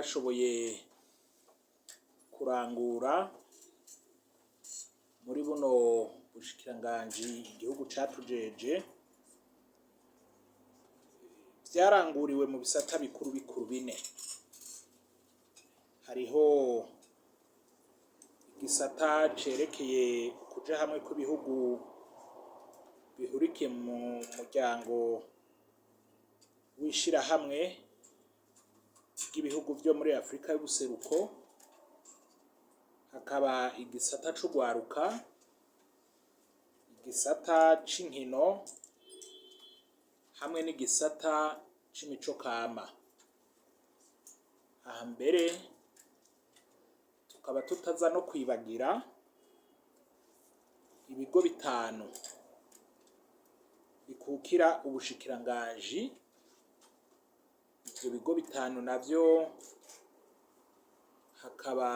twashoboye kurangura muri buno bushikiranganji igihugu catujeje vyaranguriwe mu bisata bikurubikuru bine. Hariho igisata cerekeye kuja hamwe kw'ibihugu bihurikiye mu muryango w'ishirahamwe ry'ibihugu vyo muri Afrika y'ubuseruko, hakaba igisata c'urwaruka, igisata c'inkino hamwe n'igisata c'imico kama. Aha mbere tukaba tutaza no kwibagira ibigo bitanu bikukira ubushikiranganji. Ivyo bigo bitanu navyo hakaba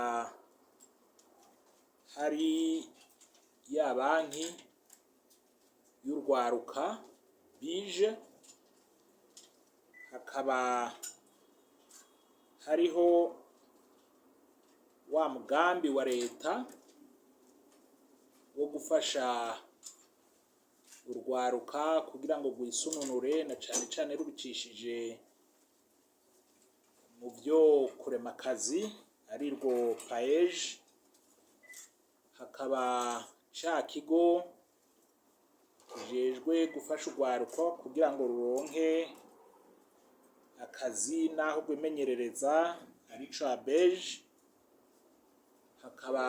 hari ya banki y'urwaruka bije, hakaba hariho wa mugambi wa leta wo gufasha urwaruka kugira ngo rwisununure na cane cane rubicishije mu vyo kurema akazi arirwo paeje. Hakaba ca kigo kijejwe gufasha urwaruka kugira ngo ruronke akazi naho rwimenyerereza arico abeje. Hakaba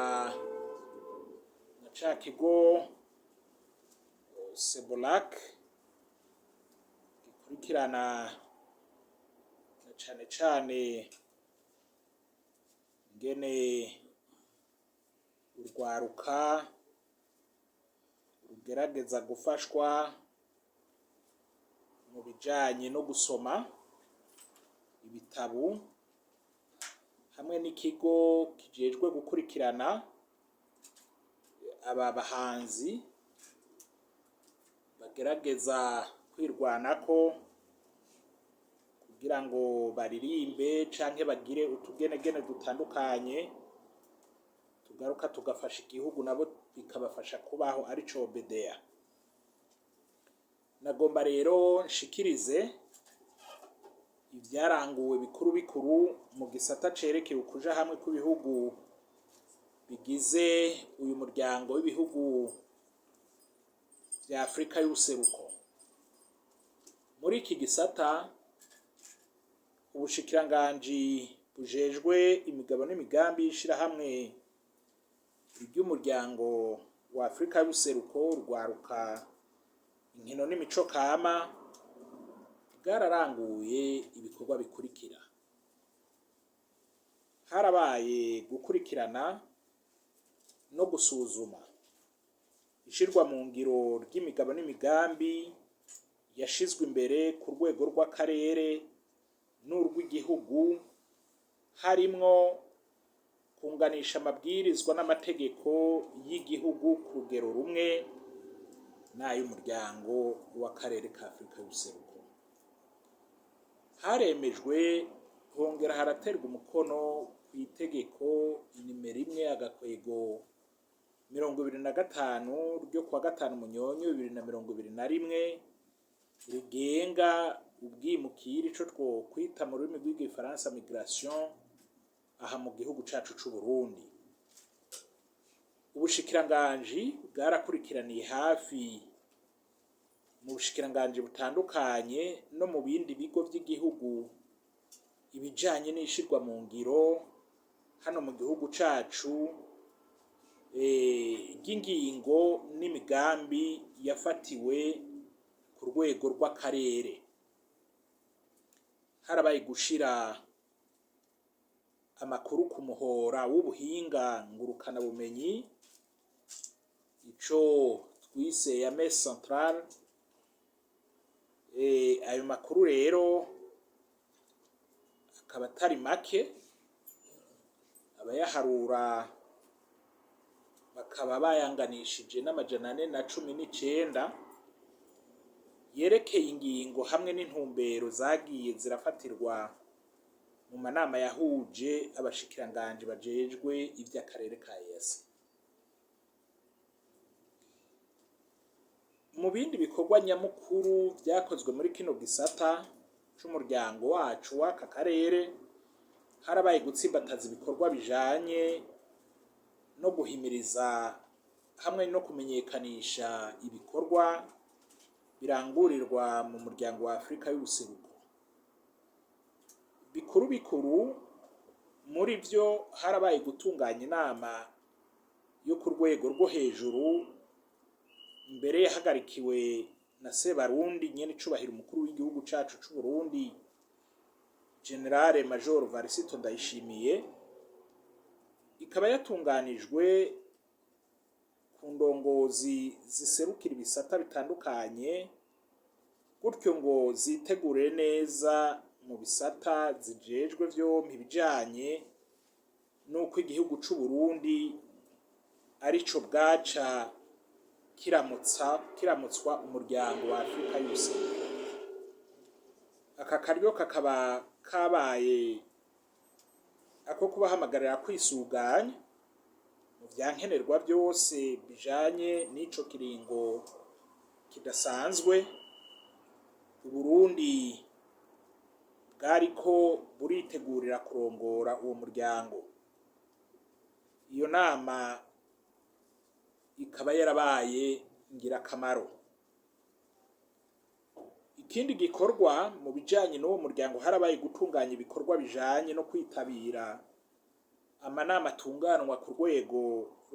na ca kigo sebolak gikurikirana na cane cane ingene urwaruka rugerageza gufashwa mu bijanye no gusoma ibitabu, hamwe n'ikigo kijejwe gukurikirana aba bahanzi bagerageza kwirwanako kugira ngo baririmbe canke bagire utugenegene dutandukanye tugaruka tugafasha igihugu nabo bikabafasha kubaho, arico bedeya. Nagomba rero nshikirize ivyaranguwe bikuru bikuru mu gisata cerekeye ukuja hamwe kw'ibihugu bigize uyu muryango w'ibihugu vya Afrika y'ubuseruko. Muri iki gisata ubushikiranganji bujejwe imigabo n'imigambi y'ishirahamwe ry'umuryango wa Afrika y'ubuseruko, urwaruka, inkino n'imico kama bwararanguye ibikorwa bikurikira. Harabaye gukurikirana no gusuzuma ishirwa mu ngiro ry'imigabo n'imigambi yashizwe imbere ku rwego rw'akarere n'urw'igihugu, harimwo kunganisha amabwirizwa n'amategeko y'igihugu ku rugero rumwe n'ay'umuryango w'akarere ka Afrika y'ubuseruko. Haremejwe hongera haraterwa umukono kw'itegeko nimero 1/25 ryo kuwa 5 Munyonyo 2021 rigenga ubwimukira, ico twokwita mu rurimi rw'igifaransa migration, aha mu gihugu cacu c'Uburundi. Ubushikiranganji bwarakurikiraniye hafi mu bushikiranganji butandukanye no mu bindi bigo vy'igihugu ibijanye n'ishirwa mu ngiro hano mu gihugu cacu ry'ingingo n'imigambi yafatiwe ku rwego rw'akarere. Harabaye gushira amakuru ku muhora w'ubuhinga ngurukana bumenyi, ico twise ya messe centrale. Ayo makuru rero akaba atari make, abayaharura bakaba bayanganishije n'419 yerekeye ingingo hamwe n'intumbero zagiye zirafatirwa mu mu manama yahuje abashikiranganji bajejwe ivy'akarere ka EAC. Mu bindi bikorwa nyamukuru vyakozwe muri kino gisata c'umuryango wacu w'aka karere, harabaye gutsimbataza ibikorwa bijanye no guhimiriza hamwe no kumenyekanisha ibikorwa birangurirwa mu muryango wa Afrika y'ubuseruko. Bikurubikuru muri vyo harabaye gutunganya inama yo ku rwego rwo hejuru, mbere yahagarikiwe na Sebarundi nyene icubahiro umukuru w'igihugu cacu c'Uburundi General Major Varisito Ndayishimiye, ikaba yatunganijwe ku ndongozi ziserukira ibisata bitandukanye, gutyo ngo zitegure neza mu bisata zijejwe vyompi ibijanye n'uko igihugu c'Uburundi arico bwaca kiramutswa umuryango wa Afrika y'ubuseruko. Aka karyo kakaba kabaye ako kubahamagarira kwisuganya mu vyankenerwa vyose bijanye n'ico kiringo kidasanzwe Uburundi bwariko buritegurira kurongora uwo muryango. Iyo nama ikaba yarabaye ngirakamaro. Ikindi gikorwa mu bijanye n'uwo muryango, harabaye gutunganya ibikorwa bijanye no kwitabira amanama atunganwa ku rwego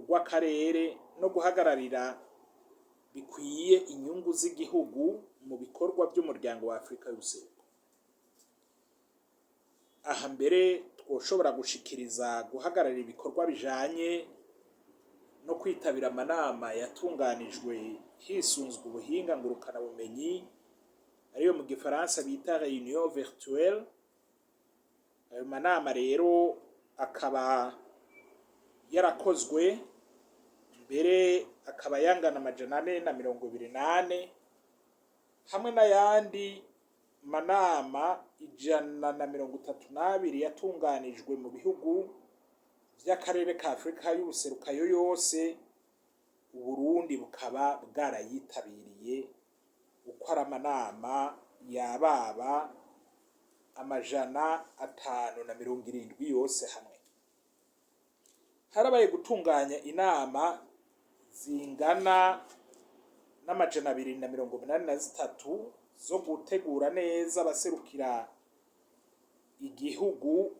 rw'akarere no guhagararira bikwiye inyungu z'igihugu mu bikorwa by'umuryango wa Afrika y'ubuseruko. Aha mbere twoshobora gushikiriza guhagararira ibikorwa bijanye no kwitabira amanama yatunganijwe hisunzwe ubuhinga ngurukana bumenyi, ariyo mu gifaransa bita réunion virtuelle. Ayo manama rero akaba yarakozwe, mbere akaba yangana 428, hamwe n'ayandi manama 132 yatunganijwe mu bihugu vy'akarere ka Afrika y'ubuseruko yo yose. Uburundi bukaba bwarayitabiriye uko ari amanama yababa 570 yose hamwe. Harabaye gutunganya inama zingana n'283 zo gutegura neza abaserukira igihugu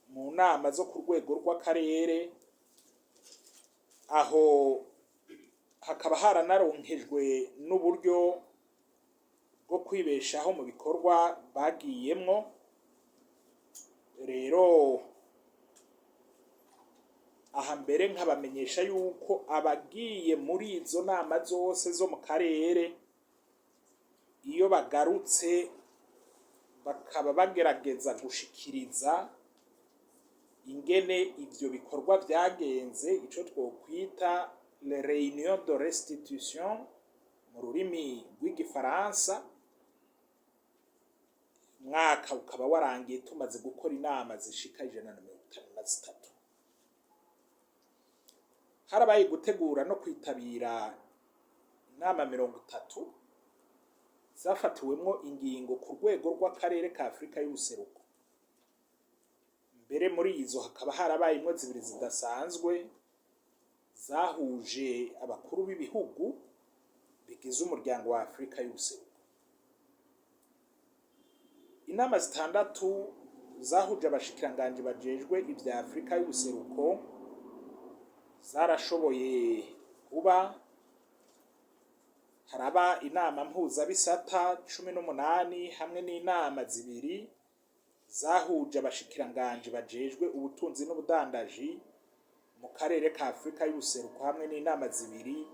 mu nama zo ku rwego rw'akarere. Aho hakaba haranaronkejwe n'uburyo bwo kwibeshaho mu bikorwa bagiyemwo. Rero aha mbere nkabamenyesha yuko abagiye muri izo nama zose zo mu karere, iyo bagarutse bakaba bagerageza gushikiriza ingene ivyo bikorwa vyagenze, ico twokwita les réunions de restitution mu rurimi rw'igifaransa. Mwaka ukaba warangiye tumaze gukora inama zishika 153. Harabaye gutegura no kwitabira inama 30 zafatiwemwo ingingo ku rwego rw'akarere ka Afrika y'ubuseruko. Mbere muri izo hakaba harabayemwo 2 zidasanzwe zahuje abakuru b'ibihugu bigize umuryango wa Afrika y'ubuseruko. Inama 6 zahuje abashikiranganji bajejwe ivya Afrika y'ubuseruko zarashoboye kuba. Haraba inama mpuzabisata 18 hamwe n'inama 2 zahuje abashikiranganji bajejwe ubutunzi n'ubudandaji mu karere ka Afrika y'ubuseruko, hamwe n'inama 2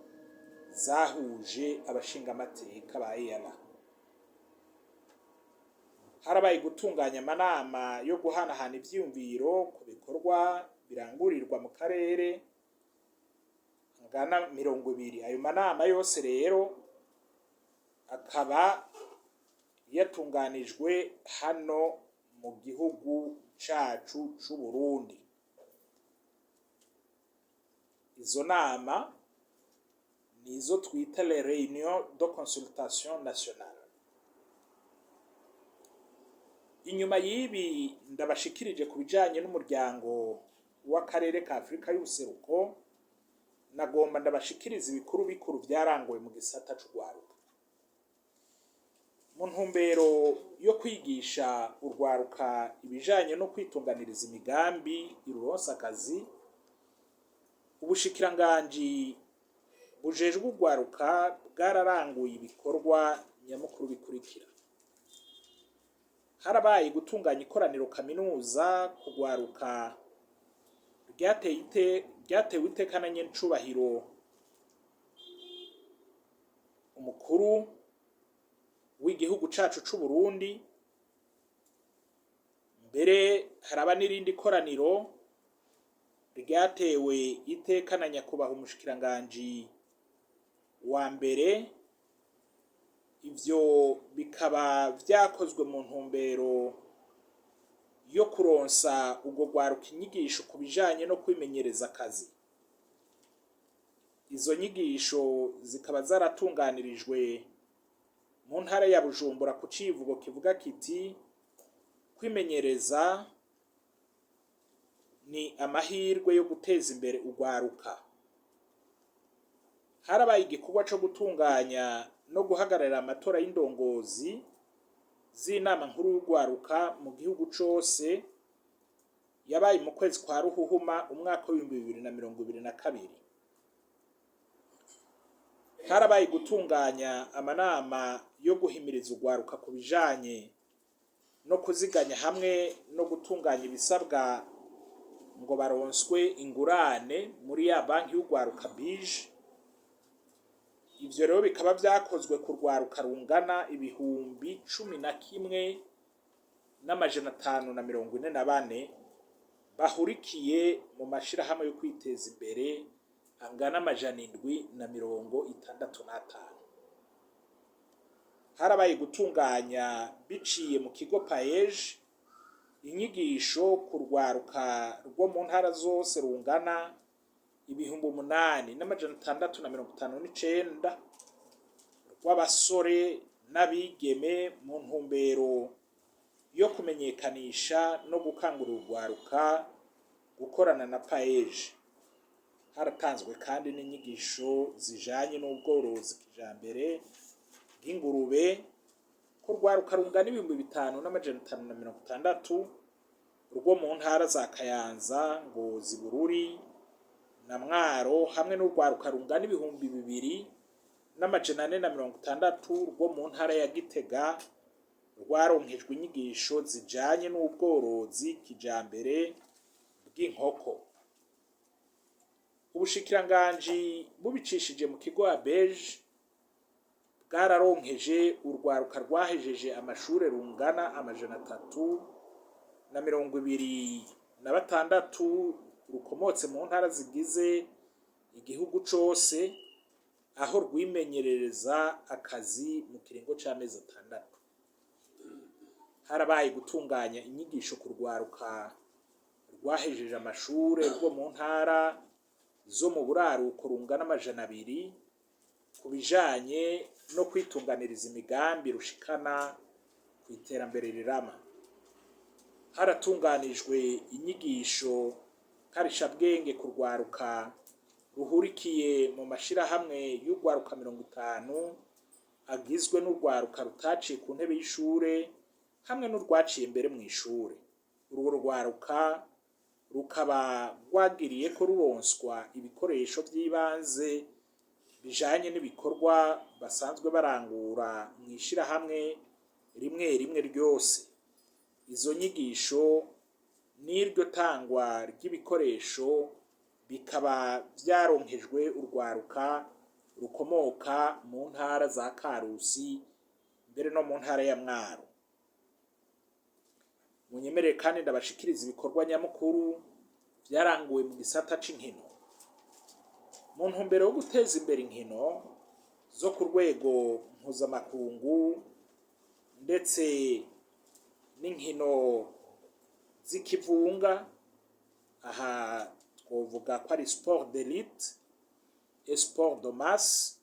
zahuje abashingamateka ba EAC. Harabaye gutunganya amanama yo guhanahana ivyiyumviro ku bikorwa birangurirwa mu karere ngana 20. Ayo manama yose rero akaba yatunganijwe hano mu gihugu cacu c'Uburundi. Izo nama nizo twita les réunions de consultation nationale. Inyuma y'ibi ndabashikirije ku bijanye n'umuryango w'akarere ka Afrika y'ubuseruko, nagomba ndabashikiriza ibikurubikuru vyaranguwe mu gisata c'urwaruka. Mu ntumbero yo kwigisha urwaruka ibijanye no kwitunganiriza imigambi iruronsa akazi, ubushikiranganji bujejwe urwaruka bwararanguye ibikorwa nyamukuru bikurikira. Harabaye gutunganya ikoraniro kaminuza kugwaruka ryatewe iteka na nyencubahiro umukuru w'igihugu cacu c'Uburundi. Mbere haraba n'irindi koraniro ryatewe iteka na nyakubahwa umushikiranganji wa mbere. Ivyo bikaba vyakozwe mu ntumbero yo kuronsa urwo rwaruka inyigisho ku bijanye no kwimenyereza akazi. Izo nyigisho zikaba zaratunganirijwe mu ntara ya Bujumbura ku civugo kivuga kiti kwimenyereza ni amahirwe yo guteza imbere urwaruka. Harabaye igikorwa co gutunganya no guhagararira amatora y'indongozi z'inama nkuru y'urwaruka mu gihugu cose, yabaye mu kwezi kwa Ruhuhuma umwaka w'2022. Harabaye gutunganya amanama yo guhimiriza urwaruka ku bijanye no kuziganya hamwe no gutunganya ibisabwa ngo baronswe ingurane muri ya banki y'urwaruka bije. Ivyo rero bikaba vyakozwe ku rwaruka rungana 11,544 bahurikiye mu mashirahamwe yo kwiteza imbere angana 765. Harabaye gutunganya biciye mu kigo paeje inyigisho ku rwaruka rwo mu ntara zose rungana 8,659 rw'abasore n'abigeme mu ntumbero yo kumenyekanisha no gukangurira urwaruka gukorana na paeje. Haratanzwe kandi n'inyigisho zijanye n'ubworozi kijambere bw'ingurube ku rwaruka rungana 5,560 rwo mu ntara za Kayanza, Ngozi, Bururi na Mwaro, hamwe n'urwaruka rungana 2,460 rwo mu ntara ya Gitega rwaronkejwe inyigisho zijanye n'ubworozi kijambere bw'inkoko. Ubushikiranganji bubicishije mu kigo abeje bwararonkeje urwaruka rwahejeje amashure rungana 326 rukomotse mu ntara zigize igihugu cose, aho rwimenyerereza akazi mu kiringo c'amezi 6. Harabaye gutunganya inyigisho ku rwaruka rwahejeje amashure rwo mu ntara zo mu buraruko rungana 200 ku bijanye no kwitunganiriza imigambi rushikana ku iterambere rirama. Haratunganijwe inyigisho karishabwenge ku rwaruka ruhurikiye mu mashirahamwe y'urwaruka 50 agizwe n'urwaruka rutaciye ku ntebe y'ishure hamwe n'urwaciye imbere mu ishure. Urwo rwaruka rukaba rwagiriye ko ruronswa ibikoresho by'ibanze bijanye n'ibikorwa basanzwe barangura mu ishirahamwe rimwe rimwe ryose. Izo nyigisho n'iryo tangwa ry'ibikoresho bikaba vyaronkejwe urwaruka rukomoka mu ntara za Karusi mbere no mu ntara ya Mwaro. Munyemerere kandi ndabashikiriza ibikorwa nyamukuru vyaranguwe mu gisata c'inkino. Mu ntumbero yo guteza imbere inkino zo ku rwego mpuzamakungu ndetse n'inkino z'ikivunga, aha twovuga ko ari sport d'élite et sport de masse.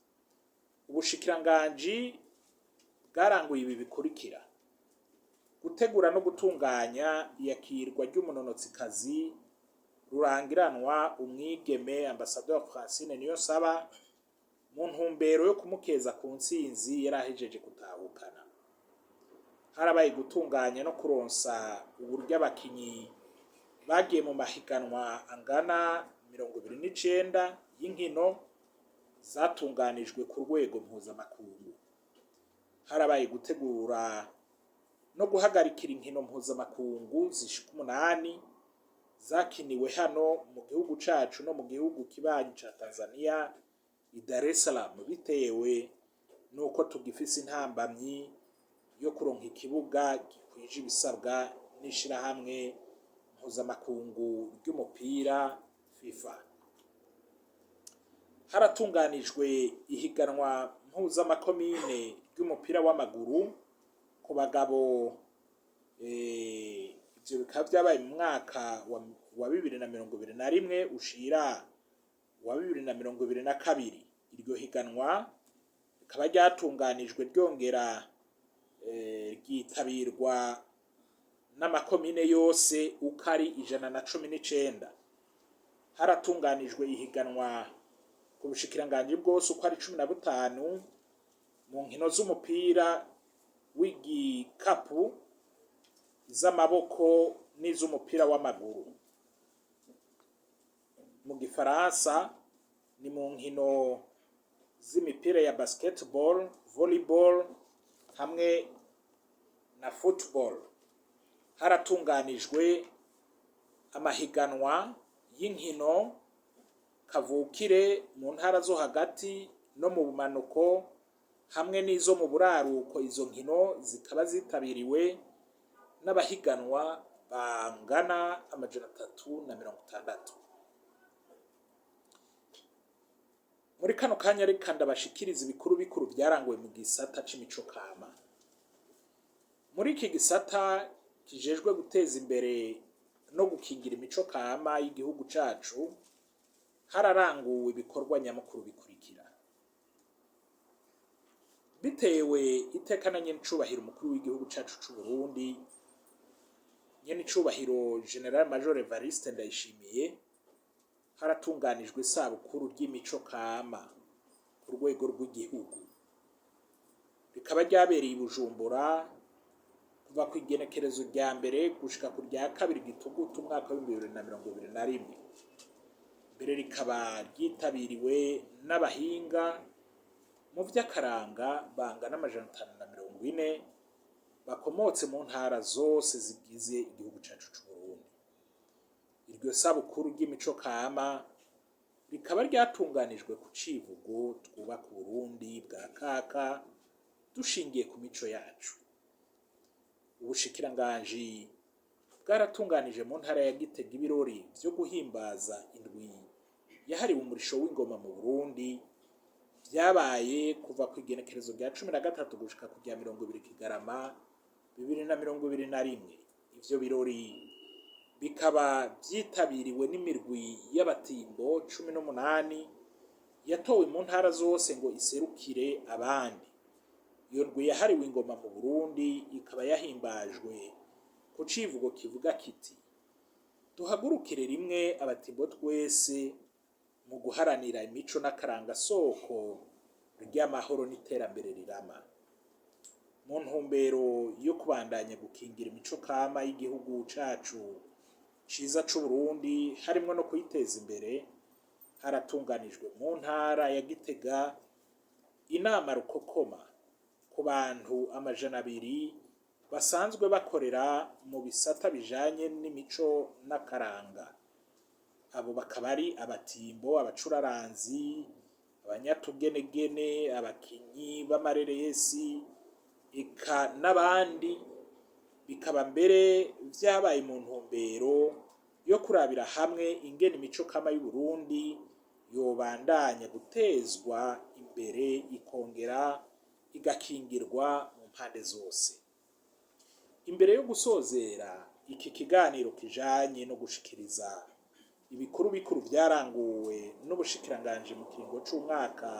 Ubushikiranganji bwaranguye ibi bikurikira: gutegura no gutunganya iyakirwa ry'umunonotsikazi rurangiranwa umwigeme Ambassadeur Francine Niyonsaba mu ntumbero yo kumukeza ku ntsinzi yari ahejeje gutahukana. Harabaye gutunganya no kuronsa uburyo abakinyi bagiye mu mahiganwa angana 29 y'inkino zatunganijwe ku rwego mpuzamakungu. Harabaye gutegura no guhagarikira inkino mpuzamakungu zishika 8 zakiniwe hano mu gihugu cacu no mu gihugu kibanyi ca Tanzania i Dar es Salaam, bitewe nuko tugifise intambamyi yo kuronka ikibuga gikwije ibisabwa n'ishirahamwe mpuzamakungu ry'umupira FIFA. Haratunganijwe ihiganwa mpuzamakomine ry'umupira w'amaguru ku bagabo, ivyo bikaba vyabaye mu mwaka wa 2021 ushira wa 2022. Iryo higanwa rikaba ryatunganijwe ryongera ryitabirwa n'amakomine yose uko ari 119. Haratunganijwe ihiganwa ku bushikiranganji bwose uko ari 15 mu nkino z'umupira w'igikapu, iz'amaboko n'iz'umupira w'amaguru. Mu gifaransa ni mu nkino z'imipira ya basketball, volleyball hamwe na football. Haratunganijwe amahiganwa y'inkino kavukire mu ntara zo hagati no mu bumanuko hamwe n'izo mu buraruko. Izo nkino zikaba zitabiriwe n'abahiganwa bangana 360. Muri kano kanya reka ndabashikiriza ibikurubikuru vyaranguwe mu gisata c'imico kama. Muri iki gisata kijejwe guteza imbere no gukingira imico kama y'igihugu cacu, hararanguwe ibikorwa nyamukuru bikurikira: bitewe iteka na nyenicubahiro umukuru w'igihugu cacu c'Uburundi, nyenicubahiro General Major Evariste Ndayishimiye, haratunganijwe isabukuru ry'imico kama ku rwego rw'igihugu. Rikaba ryabereye i Bujumbura kuva ku igenekerezo rya mbere gushika ku rya 2 Gitugutu umwaka wa 2021. Mbere rikaba ryitabiriwe n'abahinga mu vy'akaranga bangana 540 bakomotse mu ntara zose zigize igihugu cacu c'Uburundi. Iryo sabukuru ry'imico kama rikaba ryatunganijwe ku civugo twubaka Uburundi bwa kaka dushingiye ku mico yacu. Ubushikiranganji bwaratunganije mu ntara ya Gitega ibirori vyo guhimbaza indwi yahariwe umurisho w'ingoma mu Burundi, vyabaye kuva ku igenekerezo rya 13 gushika ku rya 20 Kigarama 2021. Ivyo birori bikaba vyitabiriwe n'imirwi y'abatimbo 18 yatowe mu ntara zose ngo iserukire abandi. Iyo ndwi yahariwe ingoma mu Burundi ikaba yahimbajwe ku civugo kivuga kiti: duhagurukire rimwe abatimbo twese mu guharanira imico n'akaranga soko ry'amahoro n'iterambere rirama. Mu ntumbero yo kubandanya gukingira imico kama y'igihugu cacu ciza c'Uburundi harimwo no kuyiteza imbere, haratunganijwe mu ntara ya Gitega inama rukokoma ku bantu 200 basanzwe bakorera mu bisata bijanye n'imico n'akaranga. Abo bakaba ari abatimbo, abacuraranzi, abanyatugenegene, abakinyi b'amareresi eka n'abandi. Bikaba mbere vyabaye mu ntumbero yo kurabira hamwe ingene imico kama y'u Burundi yobandanya gutezwa imbere ikongera igakingirwa mu mpande zose. Imbere yo gusozera iki kiganiro kijanye no gushikiriza ibikurubikuru vyaranguwe n'ubushikiranganji mu kiringo c'umwaka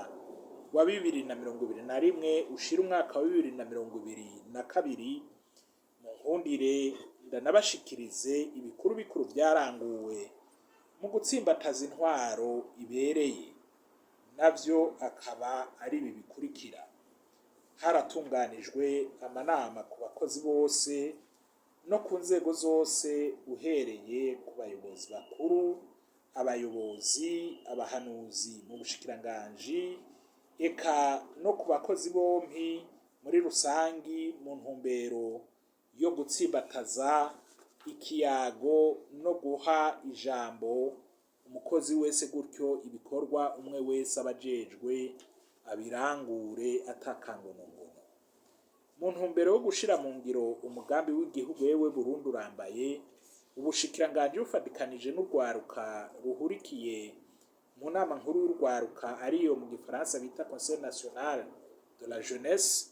wa 2021 ushira umwaka wa 2022. Mu nkundire ndanabashikirize ibikurubikuru vyaranguwe mu gutsimbataza intwaro ibereye, navyo akaba ari ibi bikurikira. Haratunganijwe amanama ku bakozi bose no ku nzego zose, uhereye ku bayobozi bakuru, abayobozi, abahanuzi mu bushikiranganji, eka no ku bakozi bompi muri rusangi, mu ntumbero yo gutsimbataza ikiyago no guha ijambo umukozi wese, gutyo ibikorwa umwe wese abajejwe abirangure atakangonongono. Mu ntumbero yo gushira mu ngiro umugambi w'igihugu wewe Burundi urambaye, ubushikiranganji bufadikanije n'urwaruka ruhurikiye mu nama nkuru y'urwaruka, ariyo mu gifaransa bita Conseil national de la jeunesse,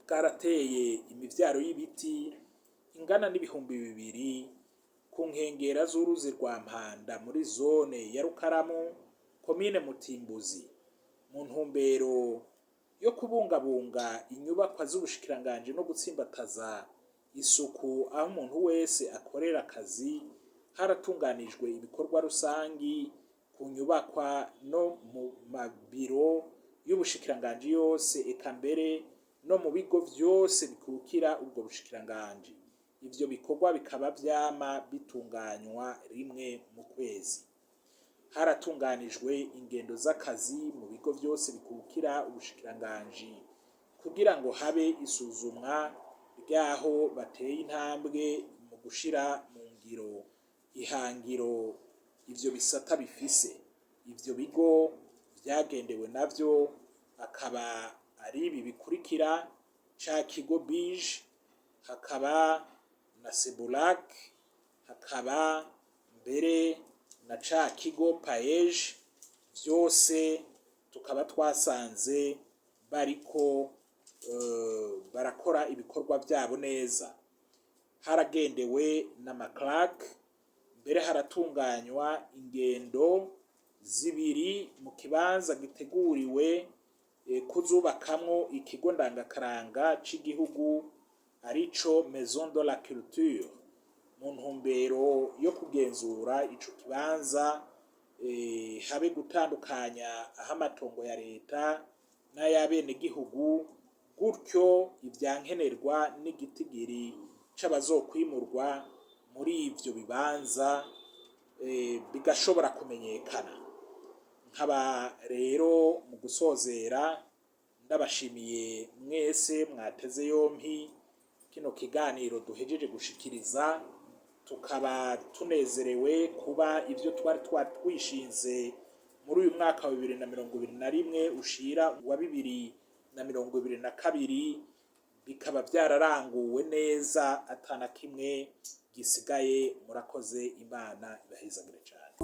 bwarateye imivyaro y'ibiti ingana n'ibihumbi 2 ku nkengera z'uruzi rwa Mpanda muri zone ya Rukaramu, komine Mutimbuzi, mu ntumbero yo kubungabunga inyubakwa z'ubushikiranganji no gutsimbataza isuku aho umuntu wese akorera akazi. Haratunganijwe ibikorwa rusangi ku nyubakwa no mu mabiro y'ubushikiranganji yose, eka mbere no mu bigo vyose bikukira ubwo bushikiranganji. Ivyo bikorwa bikaba vyama bitunganywa rimwe mu kwezi. Haratunganijwe ingendo z'akazi mu bigo vyose bikukira ubushikiranganji kugira ngo habe isuzumwa ryaho bateye intambwe mu gushira mu ngiro ihangiro ivyo bisata bifise. Ivyo bigo vyagendewe navyo akaba ari ibi bikurikira: ca kigo bije, hakaba na Sebulak, hakaba mbere na ca kigo paeje. Vyose tukaba twasanze bariko barakora ibikorwa vyabo neza. Haragendewe n'amaklak, mbere haratunganywa ingendo 2 mu kibanza giteguriwe kuzubakamwo ikigo ndangakaranga c'igihugu arico Maison de la Culture, mu ntumbero yo kugenzura ico kibanza habe gutandukanya aho amatongo ya leta n'ay'abenegihugu, gutyo ivyankenerwa n'igitigiri c'abazokwimurwa muri ivyo bibanza bigashobora kumenyekana. Nkaba rero mu gusozera ndabashimiye mwese mwateze yompi kino kiganiro duhejeje gushikiriza. Tukaba tunezerewe kuba ivyo twari twishinze muri uyu mwaka wa 2021 ushira wa 2022 bikaba vyararanguwe neza, atana kimwe gisigaye. Murakoze, Imana ibahezagire cane.